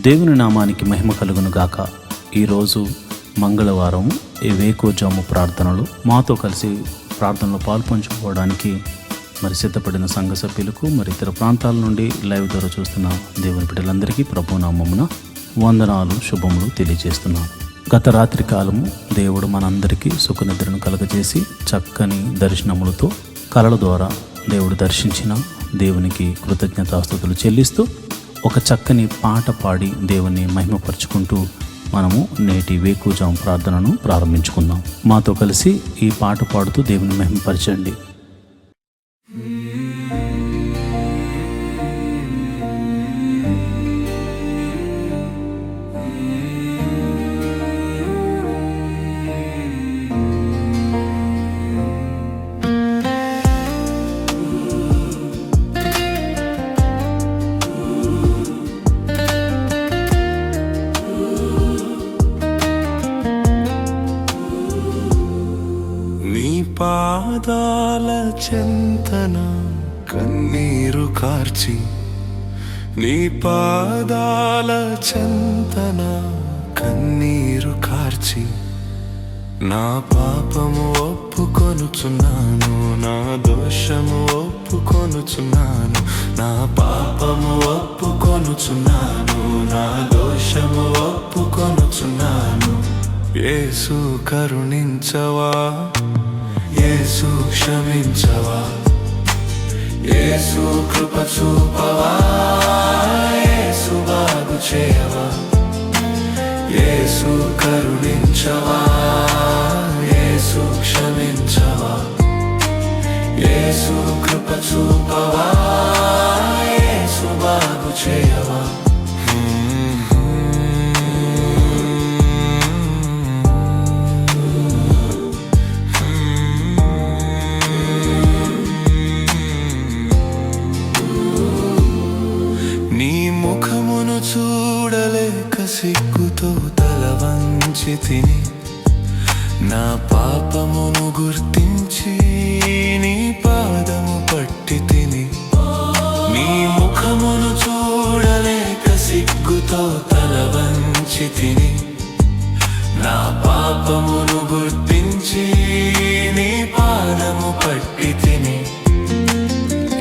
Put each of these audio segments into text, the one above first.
దేవుని నామానికి మహిమ కలుగును గాక. ఈరోజు మంగళవారం వేకువజాము ప్రార్థనలు మాతో కలిసి ప్రార్థనలో పాల్పంచుకోవడానికి సిద్ధపడిన సంఘ సభ్యులకు ఇతర ప్రాంతాల నుండి లైవ్ ద్వారా చూస్తున్న దేవుని బిడ్డలందరికీ ప్రభునామమున వందనాలు శుభములు తెలియజేస్తున్నాను. గత రాత్రి కాలము దేవుడు మనందరికీ సుఖనిద్రను కలుగజేసి చక్కని దర్శనములతో కలల ద్వారా దేవుడు దర్శించిన దేవునికి కృతజ్ఞతాస్తుతులు చెల్లిస్తూ ఒక చక్కని పాట పాడి దేవుని మహిమపరుచుకుంటూ మనము నేటి వేకువజాము ప్రార్థనను ప్రారంభించుకుందాం. మాతో కలిసి ఈ పాట పాడుతూ దేవుని మహిమపరచండి. పాదాల చెంతన కన్నీరు కార్చి, నీ పాదాల చెంతన కన్నీరు కార్చి, నా పాపము ఒప్పుకొనుచున్నాను, నా దోషము ఒప్పుకొనుచున్నాను, నా పాపము ఒప్పుకొనుచున్నాను, నా దోషము ఒప్పుకొనుచున్నాను. యేసు కరుణించవా, యేసు క్షమించవా, యేసు కృప చూపవా, యేసు బాగు చేయవా, యేసు కరుణించవా, యేసు క్షమించవా, యేసు కృప చూపవా, యేసు బాగు చేయవా. చూడలేక సిగ్గుతో తల వంచి తిని, నా పాపమును గుర్తించి నీ పాదము పట్టి తిని. నీ ముఖమును చూడలేక సిగ్గుతో తల వంచి తిని, నా పాపమును గుర్తించి నీ పాదము పట్టి తిని.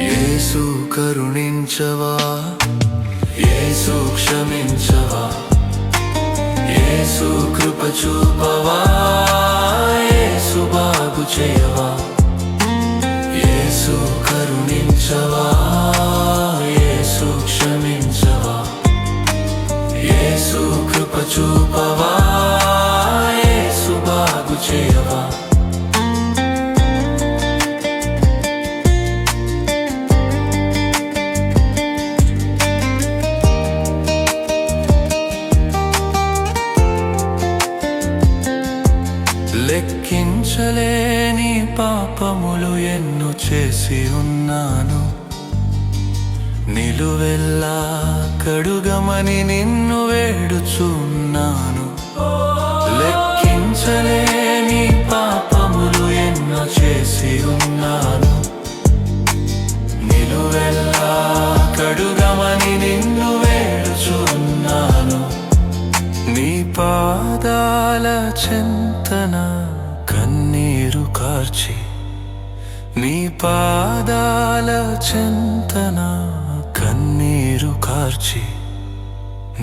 యేసు కరుణించవా, యేసు క్షమించవా, యేసు కృప చూపవా, యేసు బాగు చేయవా, యేసు కరుణించవా, యేసు క్షమించవా, యేసు కృప చూపవా, యేసు బాగు చేయవా. లెక్కించలేని పాపములు ఎన్నో చేసి ఉన్నాను, నిలువెల్లా కడుగమని నిన్ను వేడుచున్నాను. లెక్కించలేని పాపములు ఎన్నో చేసి ఉన్నాను, నిలువెల్లా కడుగమని నిన్ను వేడుచున్నాను. నీ పాదాల చెంతన కన్నీరు కార్చి, నీ పాదాల చెంతన కన్నీరు కార్చి,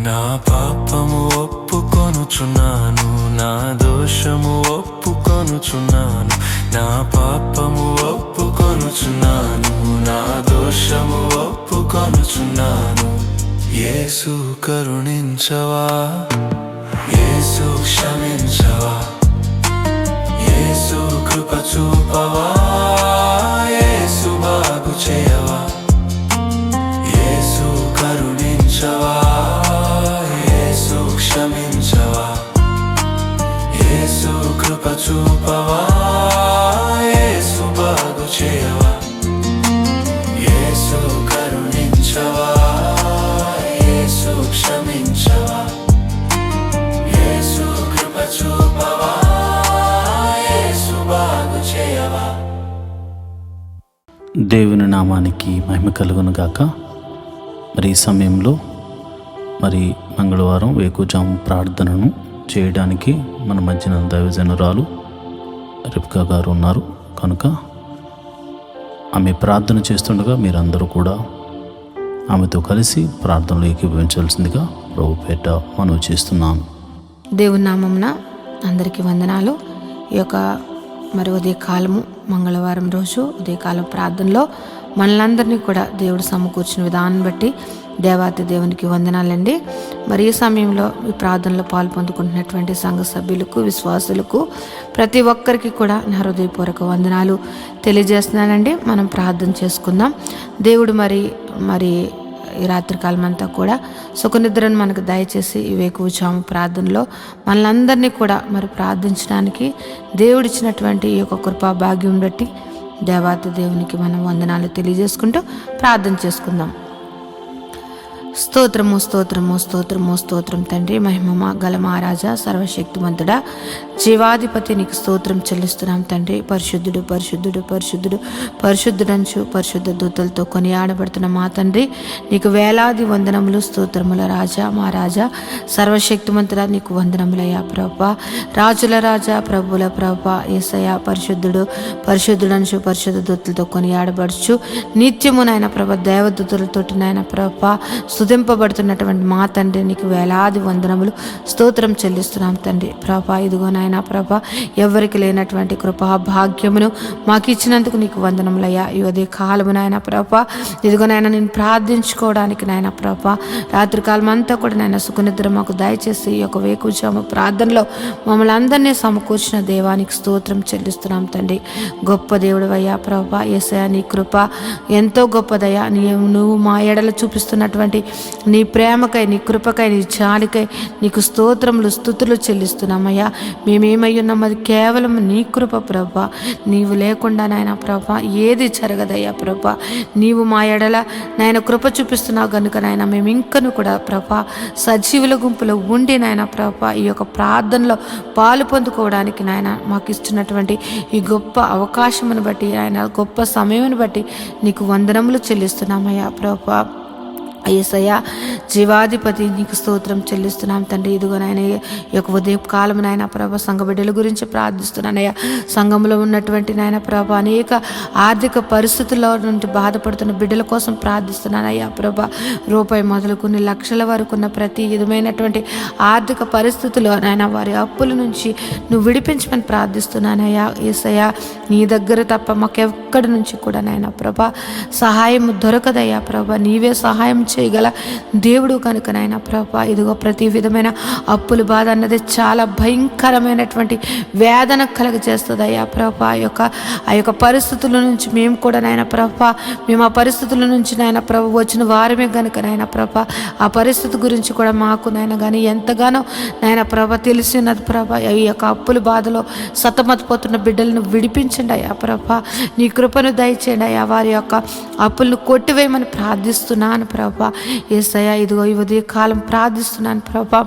నా పాపము ఒప్పుకొనుచున్నాను, నా దోషము ఒప్పుకొనుచున్నాను, నా పాపము ఒప్పుకొనుచున్నాను, నా దోషము ఒప్పుకొనుచున్నాను. యేసు కరుణించవా, యేసు క్షమించవా, యేసు కృప చూపవా, యేసు బాగు చేయవా, యేసు కరుణించవా, యేసు క్షమించవా, యేసు కృప చూపవా, యేసు బాగు చేయవా, యేసు కరుణించవా, యేసు క్షమించవా, యేసు కృప చూపవా, యేసు బాగు చేయవా. దేవుని నామానికి మహిమ కలుగును గాక. ఈ సమయంలో మరి మంగళవారం వేకువజాము ప్రార్థనను చేయడానికి మన మధ్యన దైవజనురాలు రిబ్కా గారు ఉన్నారు కనుక ఆమె ప్రార్థన చేస్తుండగా మీరందరూ కూడా ఆమెతో కలిసి ప్రార్థనలో ఏకీభవించాల్సిందిగా ప్రభు పేట మనవి చేస్తున్నాను. దేవుని నామమున అందరికీ వందనాలు. ఈ యొక్క మరి ఉదయకాలము మంగళవారం రోజు ఉదయకాలం ప్రార్థనలో మనలందరినీ కూడా దేవుడు సమకూర్చిన విధానం బట్టి దేవాతి దేవునికి వందనాలండి. మరి ఈ సమయంలో ఈ ప్రార్థనలో పాల్పొందుకుంటున్నటువంటి సంఘ సభ్యులకు, విశ్వాసులకు, ప్రతి ఒక్కరికి కూడా నా హృదయపూర్వక వందనాలు తెలియజేస్తున్నానండి. మనం ప్రార్థన చేసుకుందాం. దేవుడు మరి ఈ రాత్రికాలం అంతా కూడా సుఖనిద్రను మనకు దయచేసి ఈ వేకువజాము ప్రార్థనలో మనలందరినీ కూడా మరి ప్రార్థించడానికి దేవుడిచ్చినటువంటి ఈ యొక్క కృపా భాగ్యం బట్టి దేవాతి దేవునికి మనం వందనాలు తెలియజేసుకుంటూ ప్రార్థన చేసుకుందాం. స్తోత్రము స్తోత్రము స్తోత్రము స్తోత్రం తండ్రి, మహిమ గల మహారాజా, సర్వశక్తిమంతుడా, జీవాధిపతి, నీకు స్తోత్రం చెల్లిస్తున్నాం తండ్రి. పరిశుద్ధుడు పరిశుద్ధుడు పరిశుద్ధుడు పరిశుద్ధుడంచు పరిశుద్ధ దూతలతో కొనియాడబడుతున్న మా తండ్రి, నీకు వేలాది వందనములు స్తోత్రముల రాజా, మా రాజా, సర్వశక్తిమంతుడా, నీకు వందనములయ్యా ప్రభా. రాజుల రాజా, ప్రభుల ప్రభా, యేసయ్యా పరిశుద్ధుడు పరిశుద్ధుడంచు పరిశుద్ధ దూతలతో కొనియాడబడుచు నిత్యము నాయన ప్రభ దేవదూతలతోటి నాయన ప్రభా స్తుతింపబడుతున్నటువంటి మా తండ్రి, నీకు వేలాది వందనములు స్తోత్రం చెల్లిస్తున్నాం తండ్రి. ప్రభా ఇదిగో నాయన ప్రభా, ఎవరికి లేనటువంటి కృపా భాగ్యమును మాకు ఇచ్చినందుకు నీకు వందనములయ్యా. ఈ ఉదయ కాలము నాయన ప్రభా, ఇదిగో నాయన నేను ప్రార్థించుకోవడానికి నాయన ప్రభా రాత్రికాలం అంతా కూడా నాయన సుఖనిద్ర మాకు దయచేసి ఈ యొక్క వేకువజాము ప్రార్థనలో మమ్మల్ని అందరినీ సమకూర్చిన దేవానికి స్తోత్రం చెల్లిస్తున్నాం తండ్రి. గొప్ప దేవుడు అయ్యా ప్రభా, యేసయ్యా నీ కృప ఎంతో గొప్పదయ్యా. నువ్వు మా ఎడల చూపిస్తున్నటువంటి నీ ప్రేమకై, నీ కృపకై, నీ జాలికై నీకు స్తోత్రములు స్తుతులు చెల్లిస్తున్నామయ్యా. మేమేమై ఉన్నాం అది కేవలం నీ కృప ప్రభా. నీవు లేకుండా నాయన ప్రభా ఏది జరగదయ్యా ప్రభా. నీవు మా ఎడల నాయన కృప చూపిస్తున్నావు కనుక నాయన మేము ఇంకను కూడా ప్రభా సజీవుల గుంపులో ఉండి నాయన ప్రభా ఈ యొక్క ప్రార్థనలో పాలు పొందుకోవడానికి నాయన మాకు ఇస్తున్నటువంటి ఈ గొప్ప అవకాశమును బట్టి, ఆయన గొప్ప సమయమును బట్టి నీకు వందనములు చెల్లిస్తున్నామయ్యా ప్రభా. యేసయ్యా జీవాధిపతి, నీకు స్తోత్రం చెల్లిస్తున్నాం తండ్రి. ఇదిగో నాయన ఈ యొక్క ఉదయ కాలం నాయన ప్రభ సంఘ బిడ్డల గురించి ప్రార్థిస్తున్నానయ్యా. సంఘంలో ఉన్నటువంటి నాయన ప్రభ అనేక ఆర్థిక పరిస్థితుల్లో నుండి బాధపడుతున్న బిడ్డల కోసం ప్రార్థిస్తున్నానయ్యా ప్రభ. రూపాయి మొదలుకొని లక్షల వరకు ఉన్న ప్రతి విధమైనటువంటి ఆర్థిక పరిస్థితుల్లో నాయన వారి అప్పుల నుంచి నువ్వు విడిపించమని ప్రార్థిస్తున్నానయ్యా. యేసయ్యా నీ దగ్గర తప్ప మాకెక్కడి నుంచి కూడా నాయన ప్రభ సహాయం దొరకదయ్యా ప్రభ. నీవే సహాయం చేయగల దేవుడు కనుక నాయన ప్రభా ఇదిగో ప్రతి విధమైన అప్పుల బాధ అన్నది చాలా భయంకరమైనటువంటి వేదన కలగజేస్తుంది అయ్యా ప్రభా. ఆ యొక్క పరిస్థితుల నుంచి మేము కూడా నాయన ప్రభా, మేము ఆ పరిస్థితుల నుంచి నాయన ప్రభ వచ్చిన వారమే కనుక నాయన ప్రభా ఆ పరిస్థితి గురించి కూడా మాకు నాయన కానీ ఎంతగానో నాయన ప్రభ తెలిసి ఉన్నది ప్రభా. ఈ యొక్క అప్పుల బాధలో సతమతపోతున్న బిడ్డలను విడిపించండి అయ్యా ప్రభా. నీ కృపను దయచేయండి అయ్యా. వారి యొక్క అప్పులను కొట్టివేయమని ప్రార్థిస్తున్నాను ప్రభా. యేసయ్యా ఇదిగో ఈ ఉదయ కాలం ప్రార్థిస్తున్నాను ప్రభా.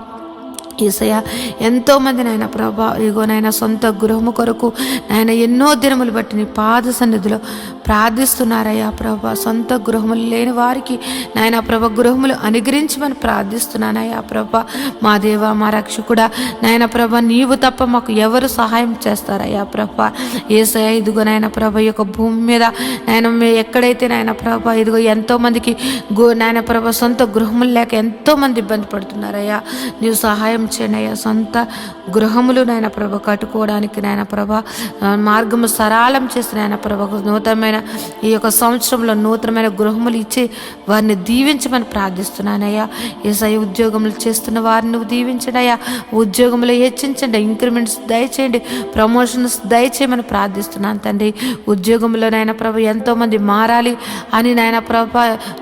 యేసయ్యా ఎంతోమంది నాయన ప్రభా ఇదిగో నాయన సొంత గృహము కొరకు నాయన ఎన్నో దినములు బట్టి నీ పాద సన్నిధిలో ప్రార్థిస్తున్నారయ్యా ప్రభా. సొంత గృహములు లేని వారికి నాయన ప్రభ గృహములు అనుగ్రహించమని ప్రార్థిస్తున్నానయ్యా ప్రభా. మా దేవా, మా రక్షకుడా నాయన ప్రభ, నీవు తప్ప మాకు ఎవరు సహాయం చేస్తారయ్యా ప్రభా. యేసయ్యా ఇదిగో నాయన ప్రభ ఈ యొక్క భూమి మీద నాయన ఎక్కడైతే నాయన ప్రభ ఇదిగో ఎంతోమందికి నాయన ప్రభ సొంత గృహములు లేక ఎంతోమంది ఇబ్బంది పడుతున్నారయ్యా. నీవు సహాయం చేయండి అయ్యా. సొంత గృహములు నాయన ప్రభ కట్టుకోవడానికి నాయన ప్రభ మార్గము సరళం చేసి నాయన ప్రభ నూతనమైన ఈ యొక్క సంవత్సరంలో నూతనమైన గృహములు ఇచ్చి వారిని దీవించమని ప్రార్థిస్తున్నానయ్యా. యేసయ్య ఉద్యోగములు చేస్తున్న వారిని నువ్వు దీవించండి అయ్యా. ఉద్యోగములు హెచ్చించండి, ఇంక్రిమెంట్స్ దయచేయండి, ప్రమోషన్స్ దయచేయమని ప్రార్థిస్తున్నాను తండ్రి. ఉద్యోగంలో నాయన ప్రభ ఎంతోమంది మారాలి అని నాయన ప్రభ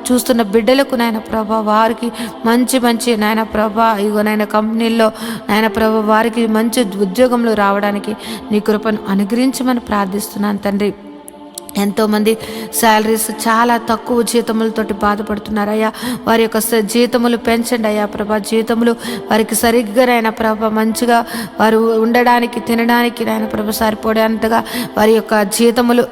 చూస్తున్న బిడ్డలకు నాయన ప్రభ వారికి మంచి మంచి నాయన ప్రభ ఇగో నాయన కంపెనీల్లో నాయన ప్రభ వారికి మంచి ఉద్యోగంలో రావడానికి నీ కృపను అనుగ్రహించమని ప్రార్థిస్తున్నాను తండ్రి. ఎంతోమంది శాలరీస్ చాలా తక్కువ జీతములతోటి బాధపడుతున్నారయ్యా. వారి యొక్క జీతములు పెంచండి అయ్యా ప్రభా. జీతములు వారికి సరిగ్గా నాయన ప్రభ మంచిగా వారు ఉండడానికి తినడానికి నాయన ప్రభ సరిపోయేంతగా వారి యొక్క జీతములు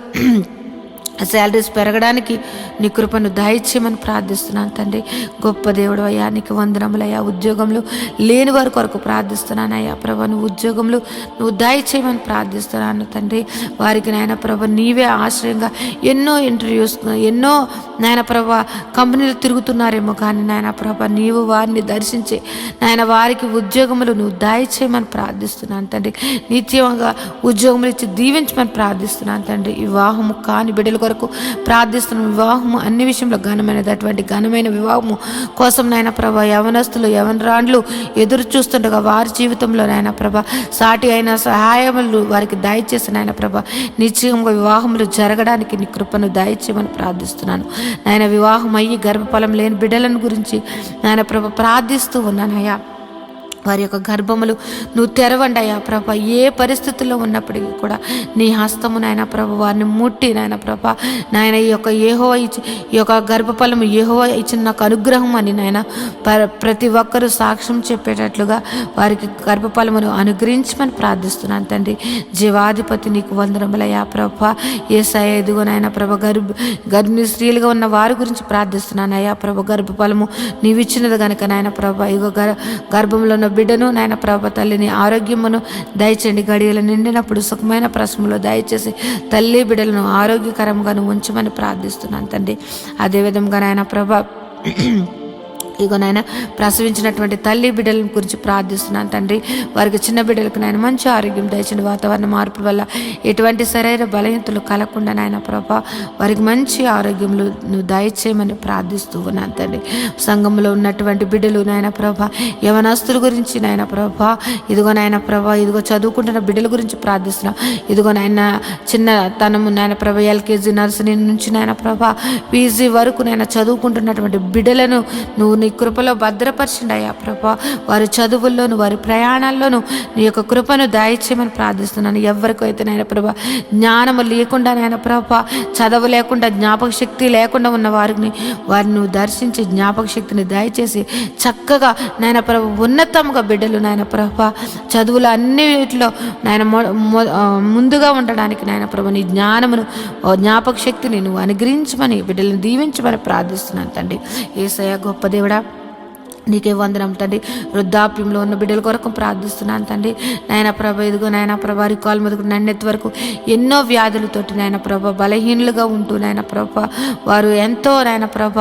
శాలరీస్ పెరగడానికి నీ కృపను దయచేయమని ప్రార్థిస్తున్నాను తండ్రి. గొప్ప దేవుడు అయ్యా, నీకు వందనములయ్యా. ఉద్యోగంలో లేని వారి కొరకు ప్రార్థిస్తున్నానయ్యా ప్రభా. నువ్వు ఉద్యోగంలో నువ్వు దయచేయమని ప్రార్థిస్తున్నాను తండ్రి. వారికి నాయన ప్రభా నీవే ఆశ్రయంగా ఎన్నో ఇంటర్వ్యూస్, ఎన్నో నాయన ప్రభా కంపెనీలు తిరుగుతున్నారేమో కానీ నాయన ప్రభా నీవు వారిని దర్శించి నాయన వారికి ఉద్యోగములు నువ్వు దయచేయమని ప్రార్థిస్తున్నాను తండ్రి. నిత్యంగా ఉద్యోగములు ఇచ్చి దీవించమని ప్రార్థిస్తున్నాను తండ్రి. వివాహము కాని బిడ్డల కొరకు ప్రార్థిస్తున్నాం. వివాహము అన్ని విషయంలో ఘనమైనది. అటువంటి ఘనమైన వివాహము కోసం నాయన ప్రభా యవనస్తులు యవనరాండ్లు ఎదురు చూస్తుండగా వారి జీవితంలో నాయన ప్రభా సాటి అయిన సహాయములు వారికి దయచేసి నాయన ప్రభా నిశ్చయంగా వివాహములు జరగడానికి నీ కృపను దయచేయమని ప్రార్థిస్తున్నాను నాయన. వివాహం అయ్యి గర్భఫలం లేని బిడ్డలను గురించి నాయన ప్రభా ప్రార్థిస్తూ ఉన్నానయ్యా. వారి యొక్క గర్భములు నువ్వు తెరవండి అయ్యా ప్రభా. ఏ పరిస్థితుల్లో ఉన్నప్పటికీ కూడా నీ హస్తము నాయన ప్రభా వారిని ముట్టి నాయన ప్రభా నాయన ఈ యొక్క గర్భఫలము యెహోవా ఇచ్చిన నాకు అనుగ్రహం అని నాయన ప్రతి ఒక్కరూ సాక్ష్యం చెప్పేటట్లుగా వారికి గర్భఫలమును అనుగ్రహించమని ప్రార్థిస్తున్నాను తండ్రి. జీవాధిపతి నీకు వందనములయ్యా ప్రభా. యేసయ్యా ఎదుగో నాయన ప్రభా గర్భిణీ స్త్రీలుగా ఉన్న వారి గురించి ప్రార్థిస్తున్నాను అయ్యా ప్రభా. గర్భఫలము నీవు ఇచ్చినది కనుక నాయన ప్రభా ఇగో గర్భంలో ఉన్న బిడ్డను నాయన ప్రభా తల్లిని ఆరోగ్యమును దయచేయండి. గడియలు నిండినప్పుడు సుఖమైన ప్రశ్నలో దయచేసి తల్లి బిడ్డలను ఆరోగ్యకరంగా ఉంచమని ప్రార్థిస్తున్నాను తండ్రి. అదేవిధంగా నాయన ప్రభా ఇగో నాయన ప్రసవించినటువంటి తల్లి బిడ్డల గురించి ప్రార్థిస్తున్నాను తండ్రి. వారికి చిన్న బిడ్డలకు నాయన మంచి ఆరోగ్యం దయచండి. వాతావరణ మార్పుల వల్ల ఎటువంటి శరీర బలహీనతలు కలగకుండా నాయన ప్రభా వారికి మంచి ఆరోగ్యంలో నువ్వు దయచేయమని ప్రార్థిస్తూ ఉన్నాను తండ్రి. సంఘంలో ఉన్నటువంటి బిడ్డలు నాయన ప్రభా యవనస్తుల గురించి నాయన ప్రభా ఇదిగో నాయన ప్రభా ఇదిగో చదువుకుంటున్న బిడ్డల గురించి ప్రార్థిస్తున్నాం. ఇదిగో నాయన చిన్న తనము నాయన ప్రభా ఎల్కేజీ నర్సరీ నుంచి నాయన ప్రభా పీజీ వరకు నాయన చదువుకుంటున్నటువంటి బిడ్డలను నువ్వు నీ కృపలో భద్రపరచండి అయ్యా ప్రభా. వారి చదువుల్లోను వారి ప్రయాణాల్లోనూ నీ యొక్క కృపను దయచేయమని ప్రార్థిస్తున్నాను. ఎవరికైతే నాయన ప్రభా జ్ఞానము లేకుండా నాయన ప్రభా చదువు లేకుండా జ్ఞాపక శక్తి లేకుండా ఉన్న వారిని నువ్వు దర్శించి జ్ఞాపక శక్తిని దయచేసి చక్కగా నాయన ప్రభా ఉన్నతంగా బిడ్డలు నాయన ప్రభా చదువులు అన్నిటిలో నాయన ముందుగా ఉండడానికి నాయన ప్రభా నీ జ్ఞానమును జ్ఞాపక శక్తిని నువ్వు అనుగ్రహించమని బిడ్డలను దీవించమని ప్రార్థిస్తున్నాను తండ్రి. యేసయ్యా గొప్ప దేవుడా నీకే వందనం తండ్రి. వృద్ధాప్యంలో ఉన్న బిడ్డల కొరకు ప్రార్థిస్తున్నాను తండ్రి. నాయన ప్రభ ఇదిగో నాయన ప్రభా రికాల్ మొదలు నన్నెత్తి వరకు ఎన్నో వ్యాధులతోటి నాయన ప్రభ బలహీనులుగా ఉంటూ నాయన ప్రభ వారు ఎంతో నాయన ప్రభ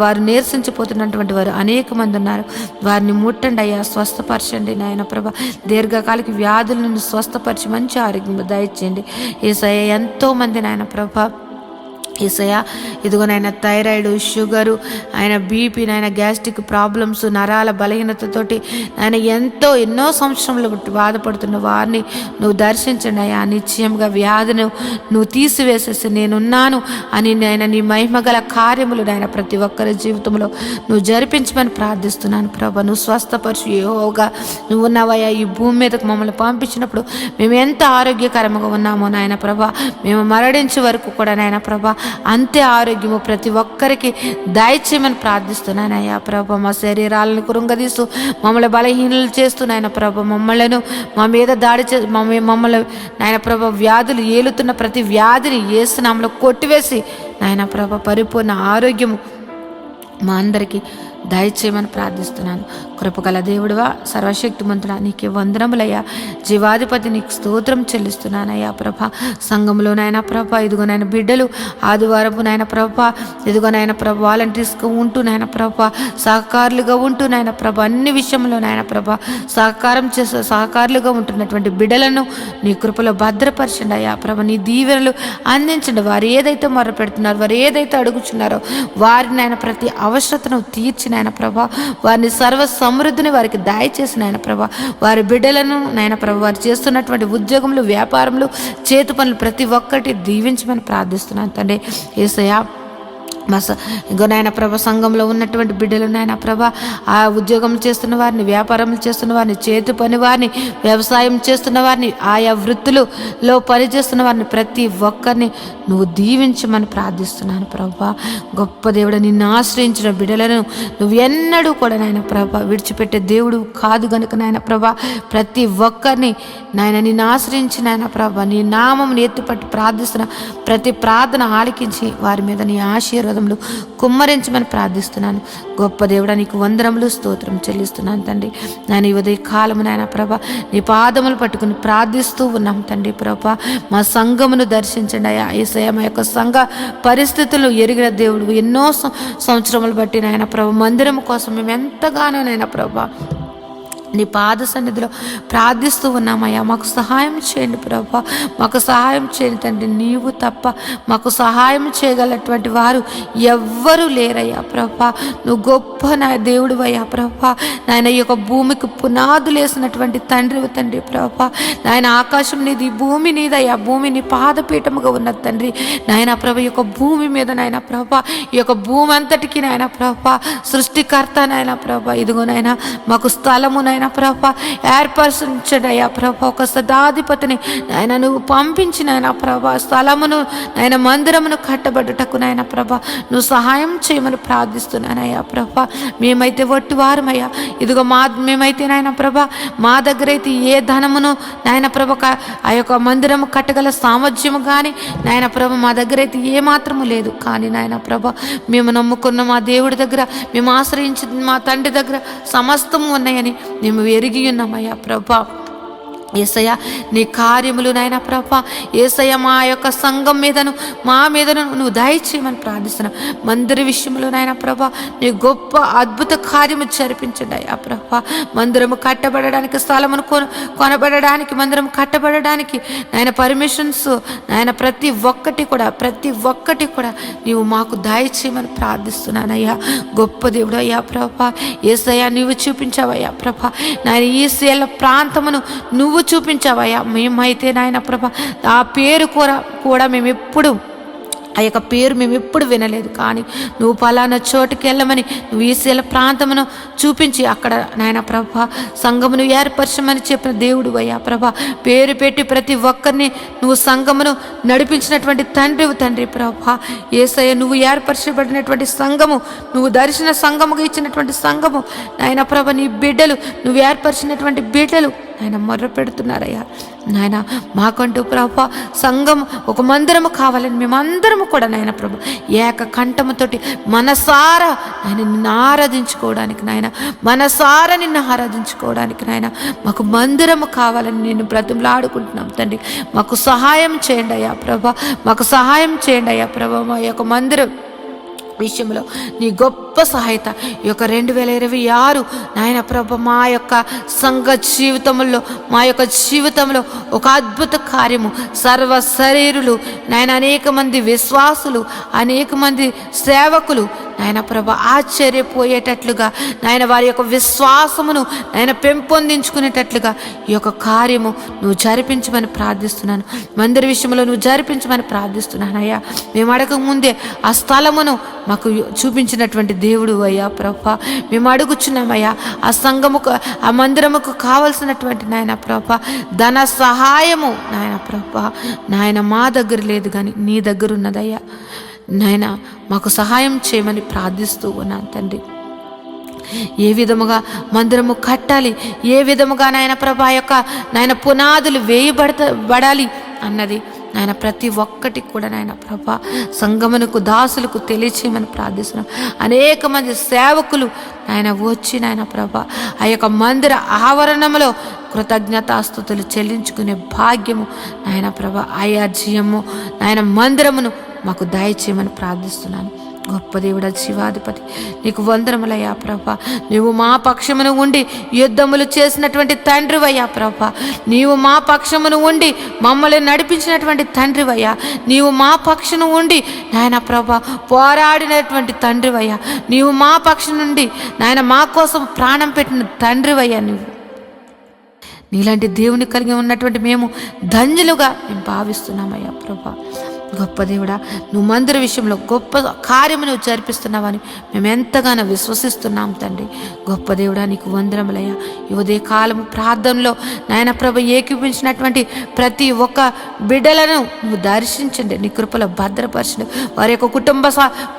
వారు నీరసించిపోతున్నటువంటి వారు అనేక మంది ఉన్నారు. వారిని ముట్టండి అయ్యా, స్వస్థపరచండి నాయన ప్రభ. దీర్ఘకాలిక వ్యాధులను స్వస్థపరిచి మంచి ఆరోగ్యం దయచేయండి. యేసయ్యా ఎంతో మంది నాయన ప్రభ యేసయ్యా ఇదిగో నాయన థైరాయిడ్, షుగరు, ఆయన బీపీ, నాయన గ్యాస్ట్రిక్ ప్రాబ్లమ్స్, నరాల బలహీనతతోటి ఆయన ఎన్నో సంవత్సరంలో బాధపడుతున్న వారిని నువ్వు దర్శించండి అయ్యా. నిశ్చయంగా వ్యాధిని నువ్వు తీసివేసేసి నేనున్నాను అని నాయన నీ మహిమగల కార్యములు నాయన ప్రతి ఒక్కరి జీవితంలో నువ్వు జరిపించమని ప్రార్థిస్తున్నాను ప్రభా. నువ్వు స్వస్థపరచు యెహోవాగా నువ్వు ఉన్నావయ్యా. ఈ భూమి మీదకు మమ్మల్ని పంపించినప్పుడు మేము ఎంత ఆరోగ్యకరంగా ఉన్నామో నాయన ప్రభా మేము మరణించే వరకు కూడా నాయన ప్రభా అంతే ఆరోగ్యము ప్రతి ఒక్కరికి దయచేయమని ప్రార్థిస్తున్నాను అయ్యా ప్రభా. మా శరీరాలను కృంగదీస్తూ మమ్మల్ని బలహీనలు చేస్తూ నాయన ప్రభా మమ్మల్ని మా మీద దాడి మమ్మల్ని నాయన ప్రభా వ్యాధులు ఏలుతున్న ప్రతి వ్యాధిని యేసు నామములో కొట్టివేసి నాయన ప్రభా పరిపూర్ణ ఆరోగ్యము మా అందరికీ దయచేయమని ప్రార్థిస్తున్నాను. కృపగల దేవుడివా, సర్వశక్తిమంతుడా, నీకే వందనములయ్యా. జీవాధిపతి నీకు స్తోత్రం చెల్లిస్తున్నానయ్యా ప్రభా. సంఘంలో నాయన ప్రభా ఇదిగో నాయన బిడ్డలు ఆదివారపు నాయన ప్రభా ఇదిగో నాయన ప్రభా వాలంటీర్స్గా ఉంటూ నాయన ప్రభా సహకారులుగా ఉంటూ నాయన ప్రభా అన్ని విషయంలో నాయన ప్రభా సహకారులుగా ఉంటున్నటువంటి బిడ్డలను నీ కృపలో భద్రపరచండి అయ్యా ప్రభా. నీ దీవెనలు అందించండి. వారు ఏదైతే మొర పెడుతున్నారో, వారు ఏదైతే అడుగుచున్నారో వారిని నాయన ప్రతి అవసరతను తీర్చి నాయన ప్రభా వారిని సర్వ సమృద్ధిని వారికి దయచేసి నాయన ప్రభా వారి బిడ్డలను నాయన ప్రభా వారు చేస్తున్నటువంటి ఉద్యోగములు, వ్యాపారములు, చేతి పనులు ప్రతి ఒక్కటి దీవించమని ప్రార్థిస్తున్నాను తండ్రి. యేసయ్యా ఇంకో నాయన ప్రభ సంఘంలో ఉన్నటువంటి బిడ్డలు నాయన ప్రభ ఆ ఉద్యోగం చేస్తున్న వారిని, వ్యాపారం చేస్తున్న వారిని, చేతి పని వారిని, వ్యవసాయం చేస్తున్న వారిని, ఆయా వృత్తులలో పనిచేస్తున్న వారిని ప్రతి ఒక్కరిని నువ్వు దీవించమని ప్రార్థిస్తున్నాను ప్రభా. గొప్ప దేవుడు, నిన్ను ఆశ్రయించిన బిడ్డలను నువ్వు ఎన్నడూ కూడా నాయన ప్రభ విడిచిపెట్టే దేవుడు కాదు గనుక నాయన ప్రభ ప్రతి ఒక్కరిని నాయన నిన్ను ఆశ్రయించి నాయన ప్రభ నీ నామం ఎత్తిపట్టి ప్రార్థిస్తున్న ప్రతి ప్రార్థన ఆలకించి వారి మీద నీ ఆశీర్వాదములు కుమ్మరించమని ప్రార్థిస్తున్నాను. గొప్ప దేవుడా, నీకు వందనములు స్తోత్రం చెల్లిస్తున్నాను తండ్రి. నేను ఈ ఉదయ కాలము నాయన ప్రభ నీ పాదములు పట్టుకుని ప్రార్థిస్తూ ఉన్నాం తండ్రి ప్రభ. మా సంఘమును దర్శించండి అయ్యా యేసయ్య. మా యొక్క సంఘ పరిస్థితులు ఎరిగిన దేవుడు, ఎన్నో సంవత్సరములు బట్టి నాయన ప్రభ మందిరం కోసం మేము ఎంతగానో నాయన ప్రభ నీ పాద సన్నిధిలో ప్రార్థిస్తూ ఉన్నామయ్యా. మాకు సహాయం చేయండి ప్రభా, మాకు సహాయం చేయండి తండ్రి. నీవు తప్ప మాకు సహాయం చేయగలటువంటి వారు ఎవ్వరూ లేరయ్యా ప్రభా. నువ్వు గొప్ప నా దేవుడు అయ్యా ప్రభా. నాయన ఈ యొక్క భూమికి పునాదులు వేసినటువంటి తండ్రి ప్రభా. నాయన ఆకాశం నీది, భూమి నీదయ్యా. భూమి నీ పాదపీఠముగా ఉన్నది తండ్రి. నాయన ప్రభ ఈ యొక్క భూమి మీద నాయన ప్రభా, ఈ యొక్క భూమి అంతటికి నాయన ప్రభా సృష్టికర్త నాయన ప్రభా. ఇదిగో నాయన మాకు స్థలము నాయన ప్రభా ఏర్పరచండి అయ్యా ప్రభా. ఒక శతాధిపతిని నాయన నువ్వు పంపించిన నాయన ప్రభా స్థలమును నాయన మందిరమును కట్టబడుటకు నాయన ప్రభా నువ్వు సహాయం చేయమని ప్రార్థిస్తున్నానయ్యా ప్రభా. మేమైతే వట్టి వారమయ్యా. ఇదిగో మేమైతే నాయన ప్రభా మా దగ్గర అయితే ఏ ధనమును నాయన ప్రభ ఆ యొక్క మందిరము కట్టగల సామర్థ్యము కానీ నాయన ప్రభ మా దగ్గర అయితే ఏ మాత్రము లేదు. కానీ నాయన ప్రభ మేము నమ్ముకున్న మా దేవుడి దగ్గర, మేము ఆశ్రయించిన మా తండ్రి దగ్గర సమస్తము ఉన్నాయని మేము ఎరిగి ఉన్నామయ్యా ప్రభా. యేసయ్య నీ కార్యములు నాయన ప్రభా, యేసయ్య మా యొక్క సంఘం మీదను మా మీదను నువ్వు దయచేయమని ప్రార్థిస్తున్నాం. మందిర విషయంలో నాయన ప్రభా నీ గొప్ప అద్భుత కార్యము జరిపించండి అయ్యా ప్రభా. మందిరము కట్టబడడానికి, స్థలమును కొనబడడానికి, మందిరం కట్టబడడానికి నాయన పర్మిషన్స్ నాయన ప్రతి ఒక్కటి కూడా నీవు మాకు దయచేయమని ప్రార్థిస్తున్నానయ్యా. గొప్ప దేవుడు అయ్యా ప్రభా. యేసయ్య నీవు చూపించావయ్యా ప్రభా. నాయన ఈ శీల ప్రాంతమును నువ్వు చూపించావయ్యా. మేమైతే నాయన ప్రభ ఆ పేరు కూడా మేము ఎప్పుడు వినలేదు. కానీ నువ్వు పలానా చోటుకి వెళ్ళమని నువ్వు ఈ శీల ప్రాంతమును చూపించి అక్కడ నాయన ప్రభ సంఘమును ఏర్పరచమని చెప్పిన దేవుడు అయ్యా ప్రభ. పేరు పెట్టి ప్రతి ఒక్కరిని నువ్వు సంఘమును నడిపించినటువంటి తండ్రి ప్రభ. యేసయ్య నువ్వు ఏర్పరచబడినటువంటి సంఘము, నువ్వు దర్శన సంఘముగా ఇచ్చినటువంటి సంఘము నాయన ప్రభ, నీ బిడ్డలు, నువ్వు ఏర్పరిచినటువంటి బిడ్డలు ఆయన మొర్ర పెడుతున్నారయ్యా. నాయన మాకంటూ ప్రభా సంఘం ఒక మందిరము కావాలని మేమందరము కూడా నాయన ప్రభు ఏక కంఠముతోటి మనసారా ఆయన నిన్ను ఆరాధించుకోవడానికి నాయన మాకు మందిరము కావాలని నేను బ్రతిమలాడుకుంటున్నాం తండ్రి. మాకు సహాయం చేయండి అయ్యా ప్రభా, మాకు సహాయం చేయండి అయ్యా ప్రభా. మా యొక్క మందిరం విషయంలో నీ గొప్ప సహాయత ఈ యొక్క 2026 నాయన ప్రభ మా యొక్క సంఘ జీవితంలో ఒక అద్భుత కార్యము, సర్వ శరీరులు నాయన అనేక మంది విశ్వాసులు, అనేక మంది సేవకులు నాయన ప్రభ ఆశ్చర్యపోయేటట్లుగా నాయన వారి యొక్క విశ్వాసమును నాయన పెంపొందించుకునేటట్లుగా ఈ యొక్క కార్యము నువ్వు జరిపించమని ప్రార్థిస్తున్నాను. మందిర విషయంలో నువ్వు జరిపించమని ప్రార్థిస్తున్నాను అయ్యా. మేము అడగక ముందే ఆ స్థలమును మాకు చూపించినటువంటి దేవుడు అయ్యా ప్రభా. మేము అడుగుచున్నామయ్యా ఆ సంఘముకు, ఆ మందిరముకు కావలసినటువంటి నాయన ప్రభా ధన సహాయము నాయన ప్రభా నాయన మా దగ్గర లేదు కానీ నీ దగ్గర ఉన్నదయ్యా. నాయన మాకు సహాయం చేయమని ప్రార్థిస్తూ ఉన్నాను తండ్రి. ఏ విధముగా మందిరము కట్టాలి, ఏ విధముగా నాయన ప్రభా యొక్క నాయన పునాదులు వేయబడాలి అన్నది నాయన ప్రతి ఒక్కటి కూడా నాయన ప్రభా సంగమునకు దాసులకు తెలియచేయమని ప్రార్థిస్తున్నాం. అనేక మంది సేవకులు నాయన వచ్చి నాయన ప్రభా ఆ యొక్క మందిర ఆవరణంలో కృతజ్ఞతాస్తుతులు చెల్లించుకునే భాగ్యము నాయన ప్రభా ఆయాజ్యము నాయన మందిరమును మాకు దయచేయమని ప్రార్థిస్తున్నాను. గొప్ప దేవుడా, జీవాధిపతి నీకు వందనములయ్యా ప్రభా. నీవు మా పక్షమును ఉండి యుద్ధములు చేసినటువంటి తండ్రివయ్యా ప్రభా. నీవు మా పక్షమును ఉండి మమ్మల్ని నడిపించినటువంటి తండ్రివయ్యా. నీవు మా పక్షమును ఉండి నాయన ప్రభా పోరాడినటువంటి తండ్రివయ్యా. నీవు మా పక్షం నుండి నాయన మా కోసం ప్రాణం పెట్టిన తండ్రివయ్యా. నీలాంటి దేవుని కలిగి ఉన్నటువంటి మేము ధన్యులుగా మేము భావిస్తున్నామయ్యా ప్రభా. గొప్ప దేవుడా, నువ్వు మందిర విషయంలో గొప్ప కార్యము నువ్వు జరిపిస్తున్నావని మేము ఎంతగానో విశ్వసిస్తున్నాం తండ్రి. గొప్ప దేవుడా, నీకు వందనములయ్యా. ఈ ఉదయ కాలము ప్రార్థనలో నాయన ప్రభ ఏకీపించినటువంటి ప్రతి ఒక్క బిడ్డలను నువ్వు దర్శించండి, నీ కృపలో భద్రపరచండి. వారి యొక్క కుటుంబ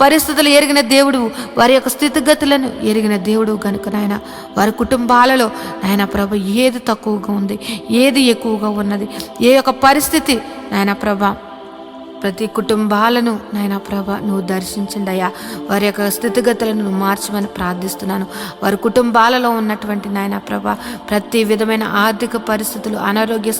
పరిస్థితులు ఎరిగిన దేవుడు, వారి యొక్క స్థితిగతులను ఎరిగిన దేవుడు కనుక నాయన వారి కుటుంబాలలో నాయన ప్రభ ఏది తక్కువగా ఉంది, ఏది ఎక్కువగా ఉన్నది, ఏ యొక్క పరిస్థితి నాయన ప్రభ ప్రతి కుటుంబాలను నాయన ప్రభ నువ్వు దర్శించండి అయ్యా. వారి యొక్క స్థితిగతులను నువ్వు మార్చమని ప్రార్థిస్తున్నాను. వారి కుటుంబాలలో ఉన్నటువంటి నాయన ప్రభ ప్రతి విధమైన ఆర్థిక పరిస్థితులు, అనారోగ్య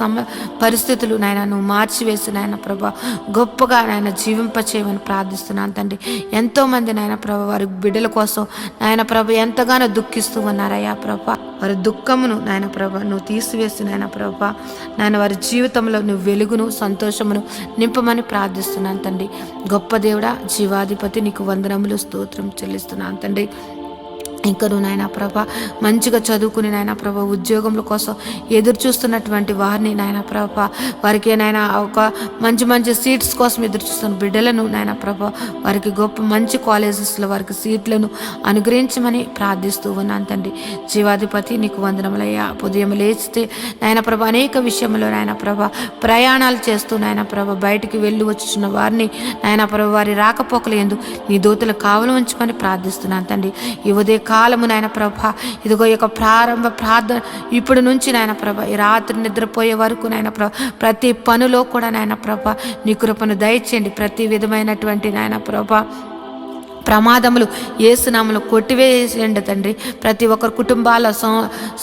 పరిస్థితులు నాయన నువ్వు మార్చివేసి నాయన ప్రభ గొప్పగా నాయన జీవింపచేయమని ప్రార్థిస్తున్నాను తండ్రి. ఎంతోమంది నాయన ప్రభ వారి బిడ్డల కోసం నాయన ప్రభ ఎంతగానో దుఃఖిస్తూ ఉన్నారయ్యా ప్రభ. వారి దుఃఖమును నాయన ప్రభ నువ్వు తీసివేసి నాయన ప్రభ నాయన వారి జీవితంలో నువ్వు వెలుగును, సంతోషమును నింపమని ప్రార్థిస్తున్నాను తండ్రి. గొప్ప దేవుడా, జీవాధిపతి, నీకు వందనములు, స్తోత్రం చెల్లిస్తున్నాను తండ్రి. ఇంకా నువ్వు నాయన ప్రభ మంచిగా చదువుకుని నాయన ప్రభ ఉద్యోగముల కోసం ఎదురు చూస్తున్నటువంటి వారిని నాయన ప్రభ వారికి నాయన ఒక మంచి మంచి సీట్స్ కోసం ఎదురు చూస్తున్న బిడ్డలను నాయన ప్రభ వారికి గొప్ప మంచి కాలేజెస్లో వారికి సీట్లను అనుగ్రహించమని ప్రార్థిస్తూ ఉన్నాను తండ్రి. జీవాధిపతి, నీకు వందనములయ్యా. ఉదయం లేచితే నాయన ప్రభ అనేక విషయంలో నాయన ప్రభ ప్రయాణాలు చేస్తూ నాయన ప్రభ బయటికి వెళ్ళి వచ్చుచున్న వారిని నాయన ప్రభ వారి రాకపోకలు ఎందు నీ దూతలు కావలు ఉంచమని ప్రార్థిస్తున్నాను తండ్రి. ఈ ఉదయ కాలము నాయన ప్రభ ఇదిగో యొక్క ప్రారంభ ప్రార్థన ఇప్పుడు నుంచి నాయన ప్రభ ఈ రాత్రి నిద్రపోయే వరకు నాయన ప్రభ ప్రతి పనిలో కూడా నాయన ప్రభ నీ కృపను దయచేయండి. ప్రతి విధమైనటువంటి నాయన ప్రభ ప్రమాదములు యేసునామములో కొట్టివేయండి తండ్రి. ప్రతి ఒక్కరి కుటుంబాల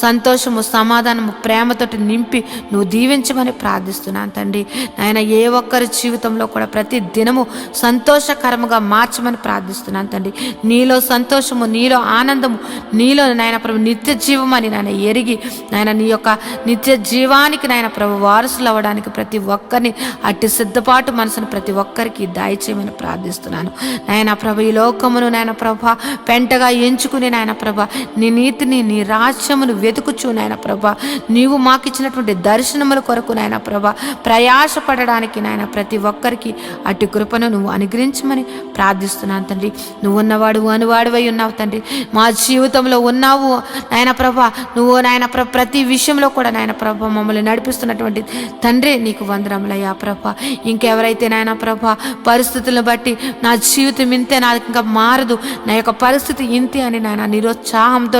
సంతోషము, సమాధానము, ప్రేమతోటి నింపి నువ్వు దీవించమని ప్రార్థిస్తున్నాను తండ్రి. నాయన ఏ ఒక్కరి జీవితంలో కూడా ప్రతి దినము సంతోషకరముగా మార్చమని ప్రార్థిస్తున్నాను తండ్రి. నీలో సంతోషము, నీలో ఆనందము, నీలో నాయన ప్రభు నిత్య జీవమని నాయన ఎరిగి నాయన నీ యొక్క నిత్య జీవానికి నాయన ప్రభు వారసులు అవ్వడానికి ప్రతి ఒక్కరిని అట్టి సిద్ధపాటు మనసును ప్రతి ఒక్కరికి దయచేయమని ప్రార్థిస్తున్నాను. నాయన ప్రభు ఈ లోకమును నాయన ప్రభ పెంటగా ఎంచుకుని నాయన ప్రభ నీ నీతిని, నీ రాజ్యమును వెతుకుచు నాయన ప్రభ నీవు మాకు ఇచ్చినటువంటి దర్శనముల కొరకు నాయన ప్రభ ప్రయాసపడడానికి నాయన ప్రతి ఒక్కరికి అట్టి కృపను నువ్వు అనుగ్రహించమని ప్రార్థిస్తున్నాను తండ్రి. నువ్వు ఉన్నవాడు అనువాడువై ఉన్నావు తండ్రి. మా జీవితంలో ఉన్నావు నాయన ప్రభ. నువ్వు నాయన ప్రభ ప్రతి విషయంలో కూడా నాయన ప్రభ మమ్మల్ని నడిపిస్తున్నటువంటి తండ్రి, నీకు వందనములయ్యా ప్రభ. ఇంకెవరైతే నాయన ప్రభ పరిస్థితులను బట్టి నా జీవితం ఇంతే, నా ఇంకా మారదు, నా యొక్క పరిస్థితి ఇంతే అని నాయన నిరుత్సాహంతో